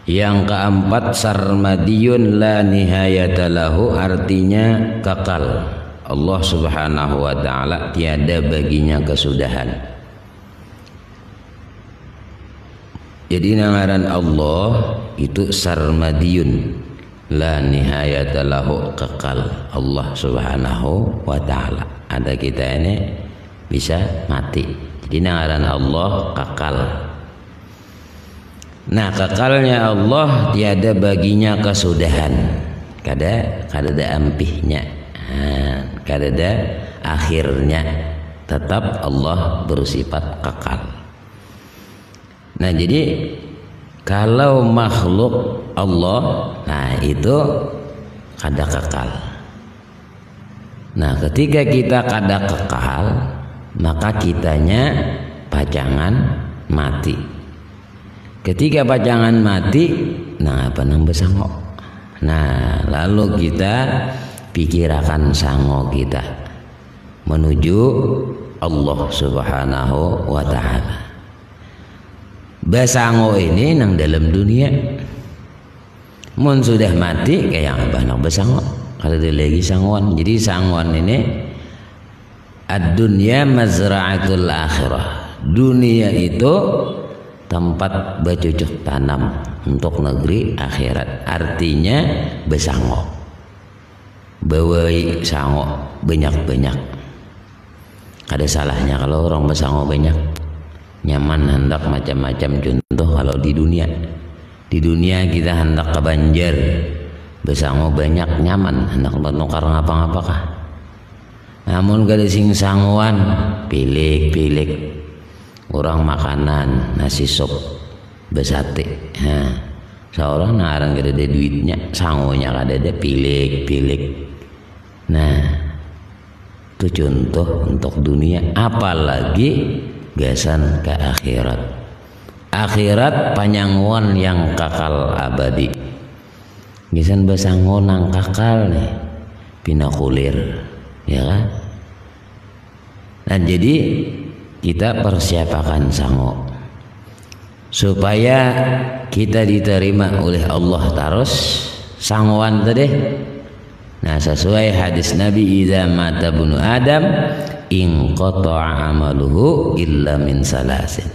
Yang keempat, sarmadiyun la nihayata lahu, artinya kekal. Allah Subhanahu wa ta'ala tiada baginya kesudahan. Jadi namaran Allah itu sarmadiyun la nihayata lahu, kekal. Allah Subhanahu wa ta'ala. Ada kita ini bisa mati. Jadi namaran Allah kekal. Nah, kekalnya Allah tiada baginya kesudahan. Kada ada ampihnya, kada ada akhirnya. Tetap Allah bersifat kekal. Nah, jadi kalau makhluk Allah, nah itu kada kekal. Nah, ketika kita kada kekal, maka kitanya pajangan mati. Ketika pajangan mati, nah apa nang besango. Nah, lalu kita pikirkan sango kita menuju Allah Subhanahu wa ta'ala. Besango ini nang dalam dunia. Mun sudah mati kayak apa nang besango. Kalau ada lagi sanguan. Jadi sanguan ini ad-dunya mazra'atul akhirah. Dunia itu tempat bercocok tanam untuk negeri akhirat. Artinya besango, bawai sango banyak-banyak. Ada salahnya kalau orang besango banyak. Nyaman hendak macam-macam. Contoh kalau di dunia kita hendak ke Banjar, besango banyak, nyaman hendak menukar ngapa-ngapakah. Namun kada sing sanguan pilih orang makanan nasi sup besate, seorang narang kada ada duitnya, sangonya kada ada, pilih. Nah, itu contoh untuk dunia. Apalagi gasan ke akhirat. Akhirat panyanguan yang kakal abadi. Gasan besango nang kakal nih, pinakulir, ya kan? Nah, jadi kita persiapakan sango supaya kita diterima oleh Allah terus sangoan tadi. Nah, sesuai hadis Nabi, idza mata bunu Adam inqata'a amaluhu illa min salasin.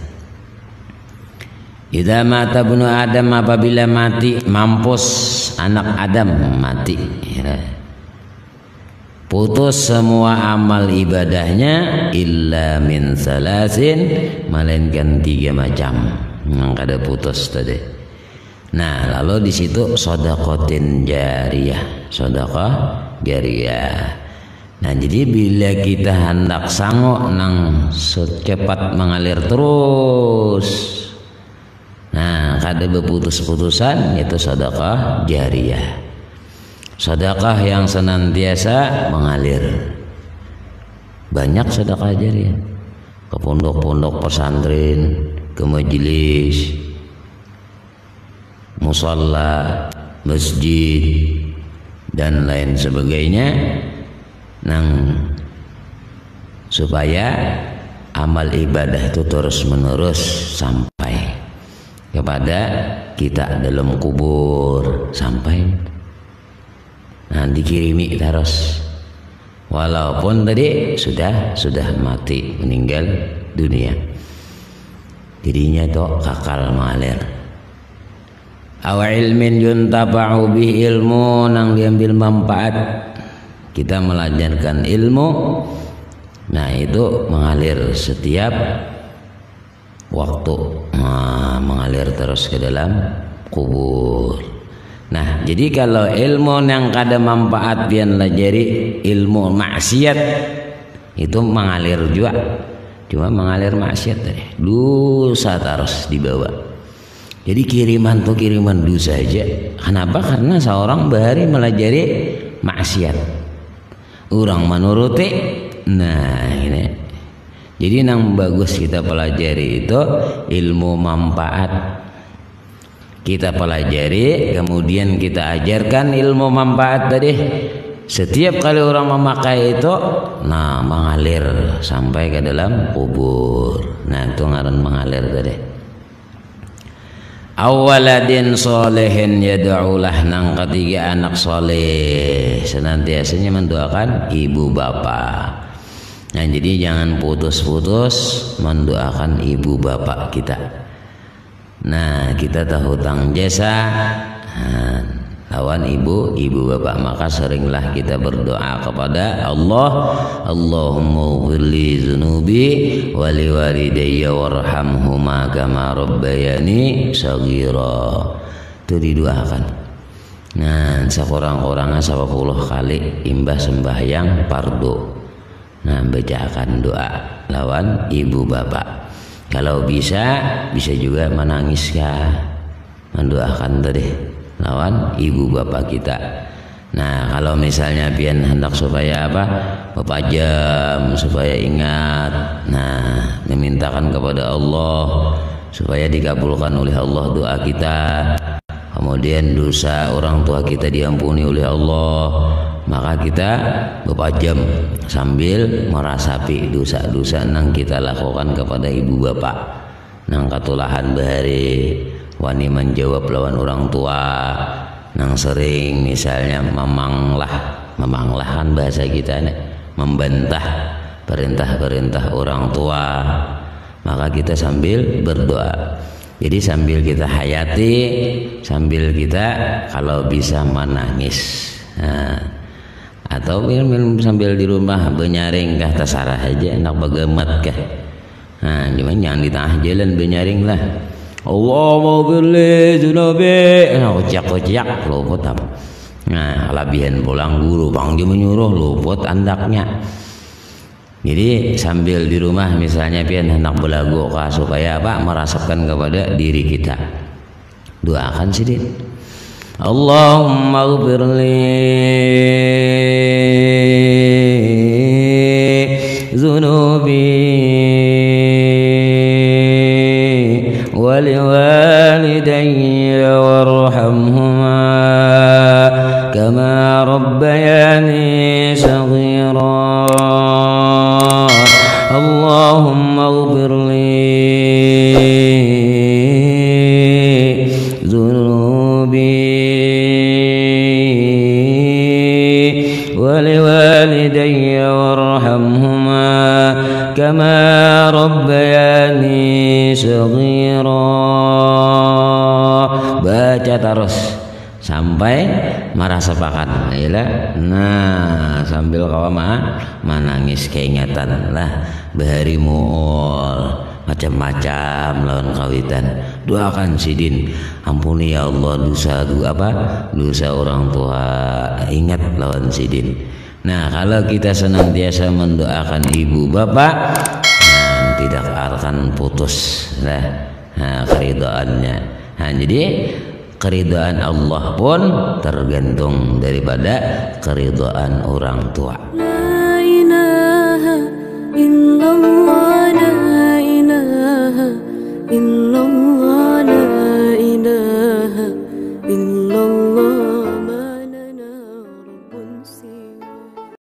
Idza mata bunu Adam, apabila mati, mampus anak Adam mati, ya. Putus semua amal ibadahnya illa min salasin, melainkan 3 macam yang kada putus tadi. Nah, lalu di situ sedekahtin jariyah, sedekah jariyah. Nah, jadi bila kita hendak sango nang secepat mengalir terus, nah kada berputus-putusan, itu sedekah jariyah. Sedekah yang senantiasa mengalir. Banyak sedekah jariyah. Ke pondok-pondok pesantren, ke majelis, musalla, masjid, dan lain sebagainya. Nang supaya amal ibadah itu terus menerus sampai kepada kita dalam kubur, sampai dikirimi terus, walaupun tadi sudah mati, meninggal dunia. Dirinya itu kakal mengalir. Aw ilmin yuntafa'u bi, ilmu nang diambil manfaat, kita melajarkan ilmu, nah itu mengalir setiap waktu, mengalir terus ke dalam kubur. Nah, jadi kalau ilmu yang kada manfaat pian lajari, ilmu maksiat itu mengalir juga. cuma mengalir maksiat tadi, dosa terus dibawa. Jadi kiriman tuh kiriman dosa aja. Kenapa? Karena seorang bahari melajari maksiat, orang menuruti. Nah ini, jadi yang bagus kita pelajari itu ilmu manfaat. Kita pelajari, kemudian kita ajarkan ilmu manfaat tadi. Setiap kali orang memakai itu, nah mengalir sampai ke dalam kubur. Nah itu ngaran mengalir tadi. Awaladin solehin yad'ulah, nang ketiga anak soleh senantiasanya mendoakan ibu bapak. Nah jadi jangan putus-putus mendoakan ibu bapak kita. Nah kita tahu hutang jasa lawan ibu bapak, maka seringlah kita berdoa kepada Allah, Allahumma ighfirli dzunubi wa liwalidayya warhamhuma kama rabbayani shaghira. Itu didoakan. Nah sekurang-kurangnya 10 kali imbah sembahyang fardu, nah bacakan doa lawan ibu bapak. Kalau bisa juga menangis mendoakan tadi lawan ibu bapak kita. Nah kalau misalnya pian hendak supaya apa, bapak jam supaya ingat, nah memintakan kepada Allah supaya dikabulkan oleh Allah doa kita, kemudian dosa orang tua kita diampuni oleh Allah, maka kita berpajam sambil merasapi dosa-dosa yang kita lakukan kepada ibu bapak. Nang katulahan bahari wani menjawab lawan orang tua, nang sering misalnya memanglah kan bahasa kita nih, membantah perintah-perintah orang tua, maka kita sambil berdoa. Jadi sambil kita hayati, sambil kita kalau bisa menangis. Nah, atau sambil di rumah benyaring kah terserah aja, enak bagamat kah. Nah cuman jangan di tengah jalan benyaring lah, Allahumma ighfirli dzunubi, kocak-kocak luput apa. Nah kelabihan pulang guru bang dia menyuruh luput andaknya. Jadi sambil di rumah misalnya pian hendak belagu kah supaya apa, merasakan kepada diri kita, doakan sidin, Allahumma ighfirli dzunubi wa liwalidayya warhamhuma kama rabbayani shaghira. Allahumma ighfirli dzunubi waliwalidayya warhamhuma kama rabbayani shaghira. Baca terus sampai merasakan ya. Nah sambil kawa menangis keingatan lah bahari muul macam-macam lawan kawitan, doakan sidin, ampuni ya Allah dosa orang tua, ingat lawan sidin. Nah kalau kita senantiasa mendoakan ibu bapak, nah, tidak akan putus keridoannya. Nah jadi keridhaan Allah pun tergantung daripada keridhaan orang tua. La ilaha illallah, la ilaha illallah, la ilaha illallah.